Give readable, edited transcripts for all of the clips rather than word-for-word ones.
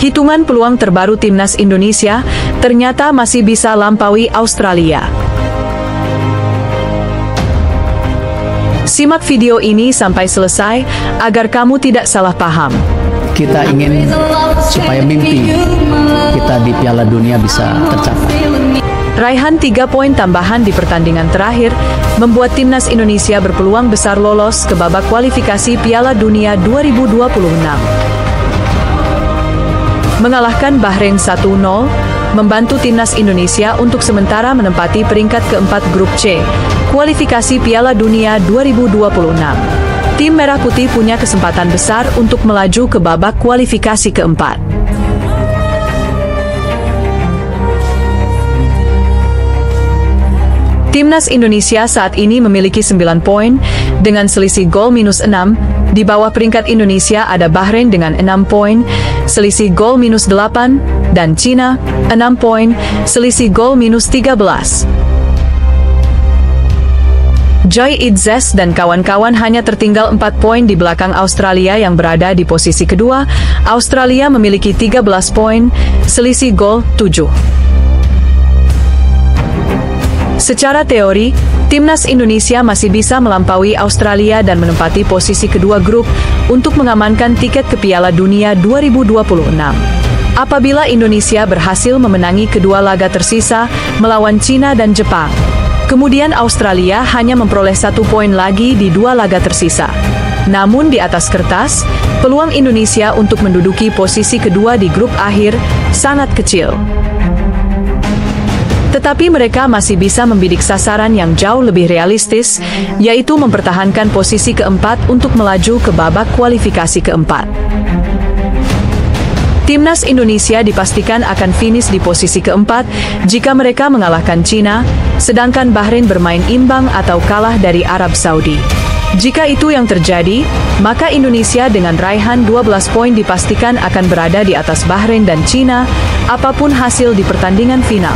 Hitungan peluang terbaru timnas Indonesia ternyata masih bisa lampaui Australia. Simak video ini sampai selesai agar kamu tidak salah paham. Kita ingin supaya mimpi kita di Piala Dunia bisa tercapai. Raihan 3 poin tambahan di pertandingan terakhir membuat timnas Indonesia berpeluang besar lolos ke babak kualifikasi Piala Dunia 2026. Mengalahkan Bahrain 1-0, membantu timnas Indonesia untuk sementara menempati peringkat keempat grup C, kualifikasi Piala Dunia 2026. Tim Merah Putih punya kesempatan besar untuk melaju ke babak kualifikasi keempat. Timnas Indonesia saat ini memiliki 9 poin dengan selisih gol minus 6. Di bawah peringkat Indonesia ada Bahrain dengan 6 poin, selisih gol minus 8, dan Cina 6 poin, selisih gol minus 13. Joy Idzes dan kawan-kawan hanya tertinggal 4 poin di belakang Australia yang berada di posisi kedua. Australia memiliki 13 poin, selisih gol 7. Secara teori, timnas Indonesia masih bisa melampaui Australia dan menempati posisi kedua grup untuk mengamankan tiket ke Piala Dunia 2026. Apabila Indonesia berhasil memenangi kedua laga tersisa melawan Cina dan Jepang. Kemudian Australia hanya memperoleh 1 poin lagi di 2 laga tersisa. Namun di atas kertas, peluang Indonesia untuk menduduki posisi kedua di grup akhir sangat kecil. Tetapi mereka masih bisa membidik sasaran yang jauh lebih realistis, yaitu mempertahankan posisi keempat untuk melaju ke babak kualifikasi keempat. Timnas Indonesia dipastikan akan finish di posisi keempat jika mereka mengalahkan Cina, sedangkan Bahrain bermain imbang atau kalah dari Arab Saudi. Jika itu yang terjadi, maka Indonesia dengan raihan 12 poin dipastikan akan berada di atas Bahrain dan Cina, apapun hasil di pertandingan final.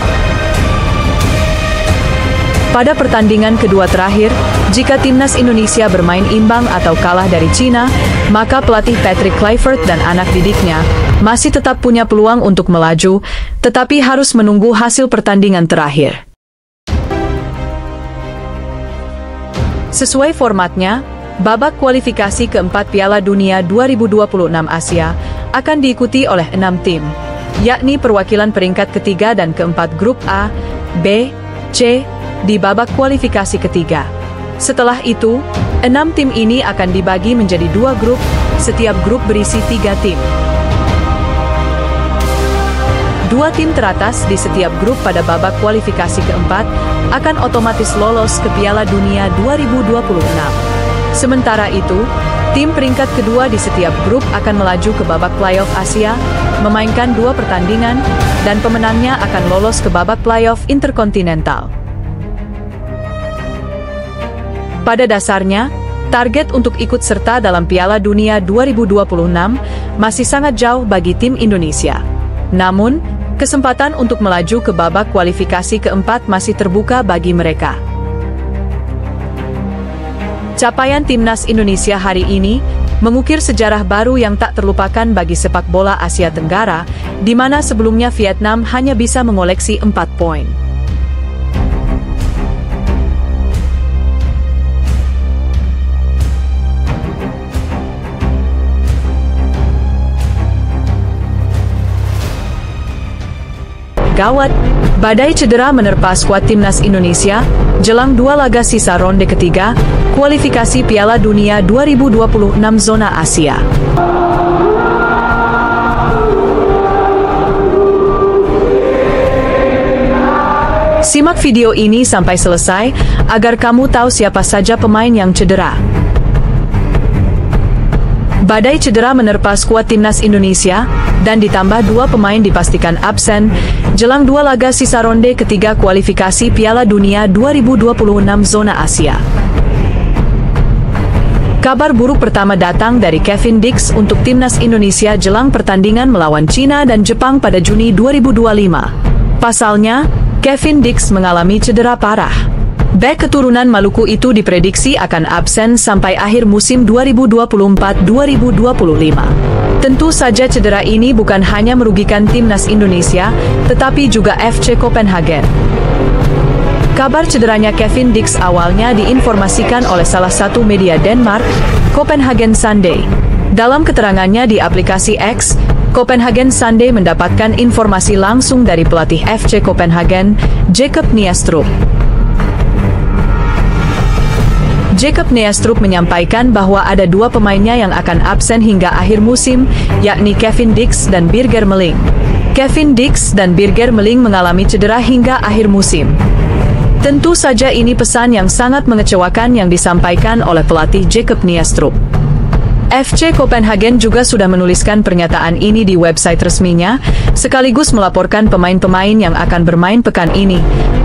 Pada pertandingan kedua terakhir, jika timnas Indonesia bermain imbang atau kalah dari Cina, maka pelatih Patrick Kluivert dan anak didiknya masih tetap punya peluang untuk melaju, tetapi harus menunggu hasil pertandingan terakhir. Sesuai formatnya, babak kualifikasi keempat Piala Dunia 2026 Asia akan diikuti oleh 6 tim, yakni perwakilan peringkat ketiga dan keempat grup A, B, C, di babak kualifikasi ketiga. Setelah itu, 6 tim ini akan dibagi menjadi 2 grup, setiap grup berisi 3 tim. 2 tim teratas di setiap grup pada babak kualifikasi keempat akan otomatis lolos ke Piala Dunia 2026. Sementara itu, tim peringkat kedua di setiap grup akan melaju ke babak playoff Asia, memainkan 2 pertandingan, dan pemenangnya akan lolos ke babak playoff interkontinental. Pada dasarnya, target untuk ikut serta dalam Piala Dunia 2026 masih sangat jauh bagi tim Indonesia. Namun, kesempatan untuk melaju ke babak kualifikasi keempat masih terbuka bagi mereka. Capaian timnas Indonesia hari ini mengukir sejarah baru yang tak terlupakan bagi sepak bola Asia Tenggara, di mana sebelumnya Vietnam hanya bisa mengoleksi 4 poin. Gawat, badai cedera menerpa skuad timnas Indonesia jelang 2 laga sisa ronde ketiga kualifikasi Piala Dunia 2026 zona Asia. Simak video ini sampai selesai agar kamu tahu siapa saja pemain yang cedera. Badai cedera menerpa skuad timnas Indonesia dan ditambah 2 pemain dipastikan absen jelang 2 laga sisa ronde ketiga kualifikasi Piala Dunia 2026 zona Asia. Kabar buruk pertama datang dari Kevin Dix untuk timnas Indonesia jelang pertandingan melawan Cina dan Jepang pada Juni 2025. Pasalnya, Kevin Dix mengalami cedera parah. Bek keturunan Maluku itu diprediksi akan absen sampai akhir musim 2024-2025. Tentu saja cedera ini bukan hanya merugikan timnas Indonesia, tetapi juga FC Copenhagen. Kabar cederanya Kevin Dix awalnya diinformasikan oleh salah satu media Denmark, Copenhagen Sunday. Dalam keterangannya di aplikasi X, Copenhagen Sunday mendapatkan informasi langsung dari pelatih FC Copenhagen, Jacob Nyastrup. Jacob Nyastrup menyampaikan bahwa ada dua pemainnya yang akan absen hingga akhir musim, yakni Kevin Dix dan Birger Meling. Kevin Dix dan Birger Meling mengalami cedera hingga akhir musim. Tentu saja ini pesan yang sangat mengecewakan yang disampaikan oleh pelatih Jacob Nyastrup. FC Copenhagen juga sudah menuliskan pernyataan ini di website resminya, sekaligus melaporkan pemain-pemain yang akan bermain pekan ini.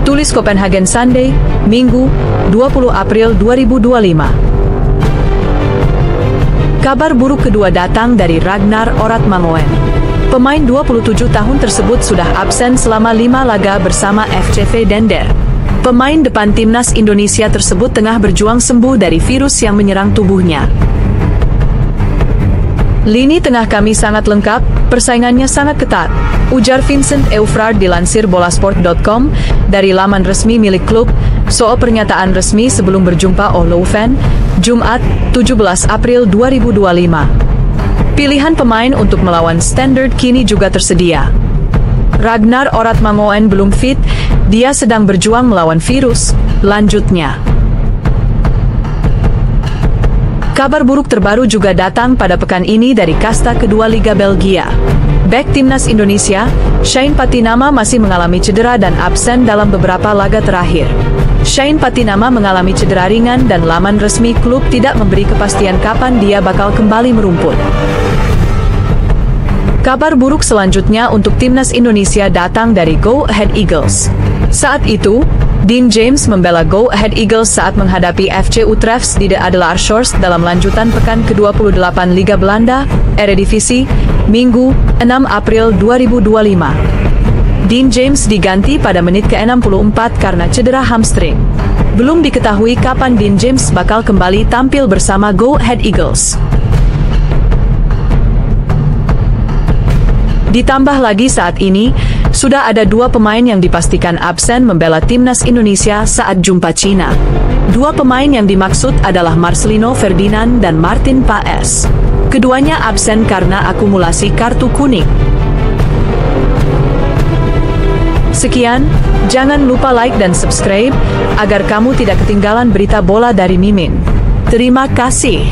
Tulis Copenhagen Sunday, Minggu, 20 April 2025. Kabar buruk kedua datang dari Ragnar Oratmangoen. Pemain 27 tahun tersebut sudah absen selama 5 laga bersama FCV Dender. Pemain depan timnas Indonesia tersebut tengah berjuang sembuh dari virus yang menyerang tubuhnya. Lini tengah kami sangat lengkap, persaingannya sangat ketat, ujar Vincent Eufrard dilansir bolasport.com dari laman resmi milik klub, soal pernyataan resmi sebelum berjumpa Ohlaufen, Jumat, 17 April 2025. Pilihan pemain untuk melawan Standard kini juga tersedia. Ragnar Oratmangoen belum fit, dia sedang berjuang melawan virus, lanjutnya. Kabar buruk terbaru juga datang pada pekan ini dari kasta kedua Liga Belgia. Bek timnas Indonesia, Shane Patinama masih mengalami cedera dan absen dalam beberapa laga terakhir. Shane Patinama mengalami cedera ringan dan laman resmi klub tidak memberi kepastian kapan dia bakal kembali merumput. Kabar buruk selanjutnya untuk timnas Indonesia datang dari Go Ahead Eagles. Saat itu, Dean James membela Go Ahead Eagles saat menghadapi FC Utrecht di De Adelaarshorst dalam lanjutan pekan ke-28 Liga Belanda, Eredivisie, Minggu, 6 April 2025. Dean James diganti pada menit ke-64 karena cedera hamstring. Belum diketahui kapan Dean James bakal kembali tampil bersama Go Ahead Eagles. Ditambah lagi saat ini, sudah ada dua pemain yang dipastikan absen membela timnas Indonesia saat jumpa Cina. Dua pemain yang dimaksud adalah Marcelino Ferdinand dan Martin Paes. Keduanya absen karena akumulasi kartu kuning. Sekian, jangan lupa like dan subscribe, agar kamu tidak ketinggalan berita bola dari Mimin. Terima kasih.